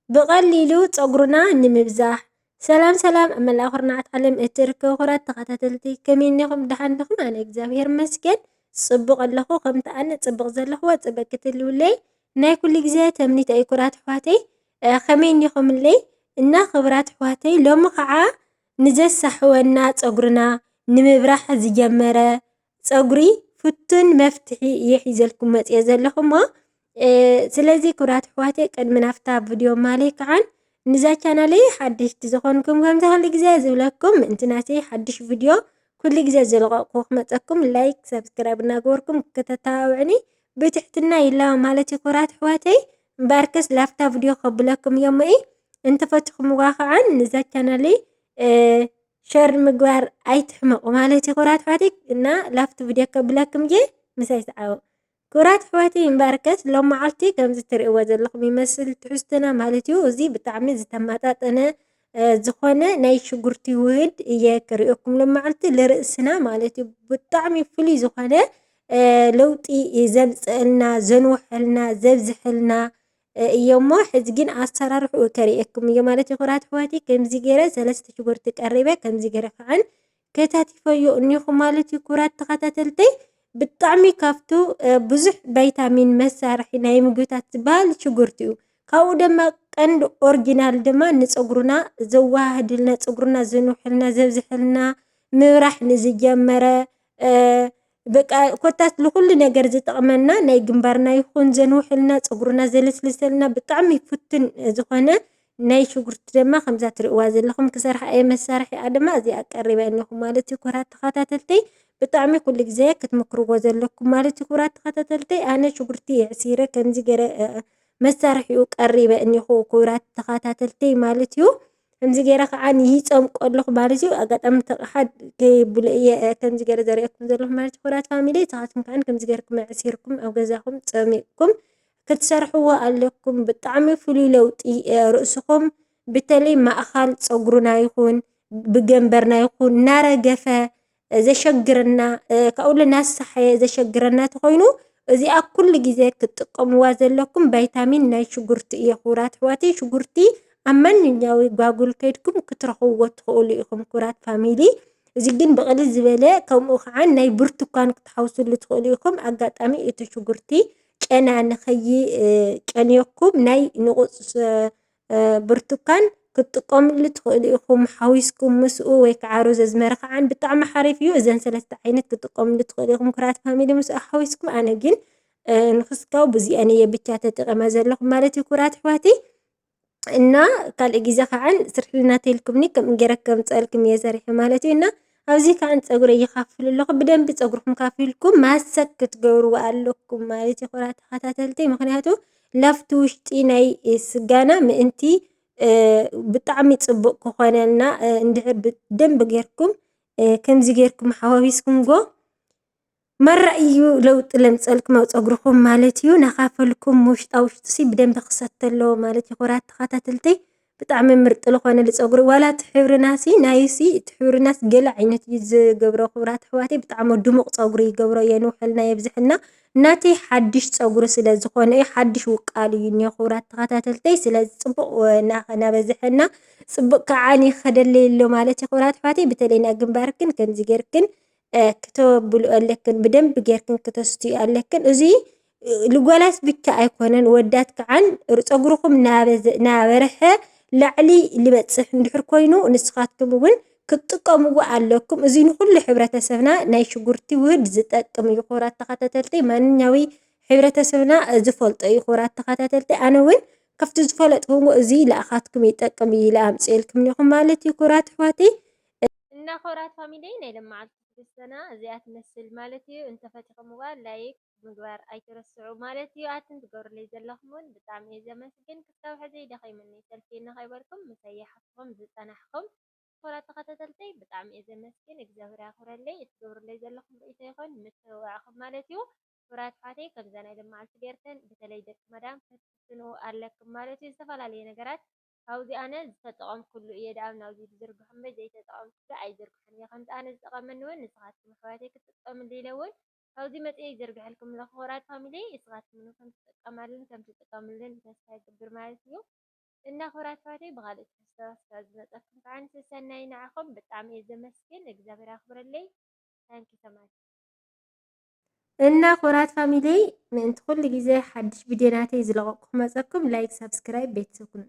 ብቐሊሉ ፀጉርና ንምብዛሕ ሰላም ሰላም ኣብ መላእ ኩርናዓት ዓለም እትርከቡ ኩራት ተኸታተልቲ ከመይ እኒኹም ድሓን ዲኹም? ኣነ እግዚኣብሔር ይመስገን ፅቡቕ ኣለኹ። ከምቲ ኣነ ፅቡቕ ዘለኽዎ ፅብቅ ክትህልውለይ ናይ ኩሉ ግዜ ተምኒተይ ኩራት ኣሕዋተይ ከመይ እኒኹምለይ? እና ክቡራት ኣሕዋተይ ሎሚ ከዓ ንዘሳሕወና ፀጉርና ንምብራህ ዝጀመረ ፀጉሪ ፍቱን መፍትሒ እየ ሒዘልኩም መፅአ ዘለኹ እሞ ስለዚ ክቡራት ኣሕዋተይ ቅድሚ ናፍታ ቪድዮ ማለይ ከዓን ንዛ ቻናለይ ሓደሽቲ ዝኾንኩም ከምዚ ኩሉ ግዜ ዝብለኩም ምእንቲ ናተይ ሓድሽ ቪድዮ ኩሉ ግዜ ዝለቐቕኩ ክመፀኩም ላይክ ሰብስክራይብ እናገበርኩም ከተተባብዑኒ ብትሕትና ይላው ማለት እዩ። ክቡራት ኣሕዋተይ እምበኣርከስ ላፍታ ቪድዮ ከብለኩም እዮም ሞይ እንተፈትኹምዋ ከዓን ንዛ ቻናለይ ሸር ምግባር ኣይትሕመቑ ማለት እዩ። ክቡራት ኣሕዋተይ እና ላፍቲ ቪድዮ ከብለኩም እየ ምሳይ ሰዓቡ ክቡራት ኣሕዋተይ እምበኣርከስ ሎም መዓልቲ ከምዚ ትሪእዎ ዘለኹም ይመስል ትሕዝቶና ማለት እዩ። እዚ ብጣዕሚ ዝተመጣጠነ ዝኾነ ናይ ሽጉርቲ ውህድ እየ ክሪአኩም ሎም መዓልቲ ንርእስና ማለት እዩ። ብጣዕሚ ፍሉይ ዝኾነ ለውጢ ዘምፅአልና ዘንውሐልና ዘብዝሐልና እዮ እሞ ሕዚ ግን ኣሰራርሕኡ ከሪአኩም እየ ማለት እዩ። ክቡራት ኣሕዋተይ ከምዚ ገይረ 3 ሽጉርቲ ቀሪበ ከምዚ ገይረ ከዓን ከታቲፈዮ እኒኹ ማለት እዩ። ክቡራት ተኸታተልተይ ብጣዕሚ ካብቱ ብዙሕ ቫይታሚን መሳርሒ ናይ ምግብታት ዝበሃል ሽጉርቲ እዩ። ካብኡ ድማ ቀንዲ ኦሪጂናል ድማ ንፀጉርና ዘዋህድልና ፀጉርና ዘንውሐልና ዘብዝሐልና ምብራህ ንዝጀመረ በቃ ኮታስ ንኩሉ ነገር ዝጠቕመና ናይ ግንባርና ይኹን ዘንውሐልና ፀጉርና ዘልስልሰልና ብጣዕሚ ፍቱን ዝኾነ ናይ ሽጉርቲ ድማ ከምዛ ትሪእዋ ዘለኹም ክሰርሓ እየ መሳርሒኣ ድማ እዚኣ ቀሪበ እኒኹ ማለት እዩ። ክቡራት ተኸታተልተይ ብጣዕሚ ኩሉ ግዜ ክትምክርዎ ዘለኩም ማለት እዩ። ክቡራት ተኸታተልተይ ኣነ ሽጉርቲ ዕሲረ ከምዚ ገይረ መሳርሒኡ ቀሪበ እኒኹ ክቡራት ተኸታተልተይ ማለት እዩ። ከምዚ ገይረ ከዓ ይፀምቆ ኣለኹ ማለት እዩ። ኣጋጣሚ ተቕሓ ከየብሎ እየ ከምዚ ገይረ ዘሪአኩም ዘለኹ ማለት እዩ። ክቡራት ፋሚሊ ንስኻትኩም ከዓ ከምዚ ገይርኩም ኣዕሲርኩም ኣብ ገዛኹም ፀሚቕኩም ክትሰርሕዎ ኣለኩም። ብጣዕሚ ፍሉይ ለውጢ ርእስኹም በተለይ ማእኸል ፀጉርና ይኹን ብገንበርና ይኹን እናረገፈ ዘሸግረና ካብኡ እናሰሓየ ዘሸግረና እንተኾይኑ እዚኣ ኩሉ ግዜ ክትጥቀምዋ ዘለኩም ቫይታሚን ናይ ሽጉርቲ እየ። ክቡራት ኣሕዋተይ ሽጉርቲ ኣብ ማንኛዊ ጓጉል ከይድኩም ክትረኽብዎ ትኽእሉ ኢኹም ክቡራት ፋሚሊ። እዚ ግን ብቕልል ዝበለ ከምኡ ከዓ ናይ ብርቱካን ክትሓውስሉ ትኽእሉ ኢኹም። ኣጋጣሚ እቲ ሽጉርቲ ጨና ንኸይጨንየኩም ናይ ንቑፅ ብርቱካን ክትጥቀምሉ ትኽእሉ ኢኹም ሓዊስኩም ምስኡ ወይ ከዓ ሩዝ ኣዝመሪ ከዓን ብጣዕሚ ሓሪፍ እዩ። እዘን 3 ዓይነት ክትጥቀምሉ ትኽእሉ ኢኹም ክቡራት ፋሚሊ ምስኡ ሓዊስኩም። ኣነ ግን ንክስካው ብዚአን እየ ብቻ ተጠቐመ ዘለኹ ማለት እዩ። ክቡራት ኣሕዋተይ እና ካልእ ግዜ ከዓን ስርሕልና ተይልኩምኒ ከምኡ ገይረ ከምፅአልኩም እየ ሰሪሐ ማለት እዩ። እና ኣብዚ ከዓን ፀጉረይ ይኻፍል ኣለኹ ብደንቢ ፀጉርኩም ካፊልኩም ማሰክ ክትገብርዎ ኣለኩም ማለት እዩ። ክቡራት ተኸታተልተይ ምክንያቱ ላፍቲ ውሽጢ ናይ ስጋና ምእንቲ ብጣዕሚ ፅቡቕ ክኾነልና እንድሕር ብደንቢ ጌርኩም ከምዚ ጌርኩም ሓዋዊስኩምዎ መራእዩ ለውጢ ለምፀልኩም ኣብ ፀጉርኩም ማለት እዩ። ናኻፈልኩም ውሽጣ ውሽጢ ብደንቢ ክሰቲ ኣለዎ ማለት እዩ። ክቡራት ተኸታተልተይ ብጣዕሚ ምርጥ ዝኾነ ፀጉሪ ዋላ እቲ ሕብርናሲ ናይሲ እቲ ሕብርናስ ገለ ዓይነት እዩ ዝገብሮ ክቡራት ኣሕዋተይ ብጣዕሚ ድሙቕ ፀጉሪ ይገብሮ የንውሐልና የብዝሐልና ናተይ ሓድሽ ፀጉሪ ስለ ዝኾነ እዩ። ሓድሽ ውቃል እዩ እኒኦ ክቡራት ተኸታተልተይ ስለዚ ፅቡቕ ናበዝሐና ፅቡቕ ከዓኒ ይኸደለይ ኣሎ ማለት እዩ። ክቡራት ኣሕዋተይ በተለይ ናይ ግንባርክን ከምዚ ጌርክን ክተወብልኦ ኣለክን ብደንቢ ጌርክን ክተስትዩ ኣለክን። እዚ ልጓላት ብቻ ኣይኮነን ወዳት ከዓን ፀጉርኩም ናበርሐ ላዕሊ ልበፅሕ እንድሕር ኮይኑ ንስኻትኩም እውን ክትጥቀምዎ ኣለኩም። እዚ ንኩሉ ሕብረተሰብና ናይ ሽጉርቲ ውህድ ዝጠቅም እዩ። ክቡራት ተኸታተልተይ ማንኛዊ ሕብረተሰብና ዝፈልጦ እዩ። ክቡራት ተኸታተልተይ ኣነ እውን ካብቲ ዝፈለጥኩዎ እዚ ለኣኻትኩም ይጠቅም እዩ ኢለ ኣምፅአልኩም እኒኹ ማለት እዩ። ክቡራት ኣሕዋተይ እና ክቡራት ፋሚሊ ናይ ለማዓልቲ ትሕዝቶና እዚኣ ትመስል ማለት እዩ። እንተፈቲኹምዋ ላይክ ምግባር ኣይትረስዑ ማለት እዩ። ኣትን ትገብሩለይ ዘለኹም እውን ብጣዕሚ እየ ዘመስግን። ክሳብ ሕዚ ደኺሙኒ ሰልችየኒ ከይበልኩም ምሳይ ሓፍኩም ዝፀናሕኩም ክቡራት ተኸታተልተይ ብጣዕሚ እየ ዘመስግን። እግዚኣብሔር ያኽብረለይ። እትገብሩለይ ዘለኹም ርእቶ ይኹን ምትብባዕኹም ማለት እዩ። ክቡራት ኣሕዋተይ ከምዛ ናይ ለማዓልቲ ጌርተን በተለይ ደቂ መዳም ክትፍትኑ ኣለኩም ማለት እዩ። ዝተፈላለየ ነገራት ኣብዚ ኣነ ዝተጠቐምኩሉ እየ ዳኣብ ናብዚ ዝዝርግሑ እምበይ ዘይተጠቐምኩሉ ኣይዝርግሑን እየ። ከምቲ ኣነ ዝጠቐመኒ እውን ንስኻትኩም ኣሕዋተይ ክትጥቀምሉ ኢለ እውን ኣብዚ መፅአ ይዘርግሐልኩም ኣለኹ ክቡራት ፋሚሊ። ንስኻትኩም ከም ትጥቀማሉን ከም ትጥቀምሉን ተስፋ ይግብር ማለት እዩ። እና ክብራት ፈተይ ብኻልእ ትሕዝቶ ዝመፀኩም ከዓ ሰናይ ንዓኹም ብጣዕሚ እየ ዘመስግን እግዚአብሔር ያክብረለይ ታንኪ ሰማች እና ክብራት ፋሚሊ ምእንቲ ኩሉ ግዜ ሓድሽ ቪድዮናተይ ዝለቀቅኩ ክመፀኩም ላይክ ሰብስክራይብ ቤተሰብ ኩኑ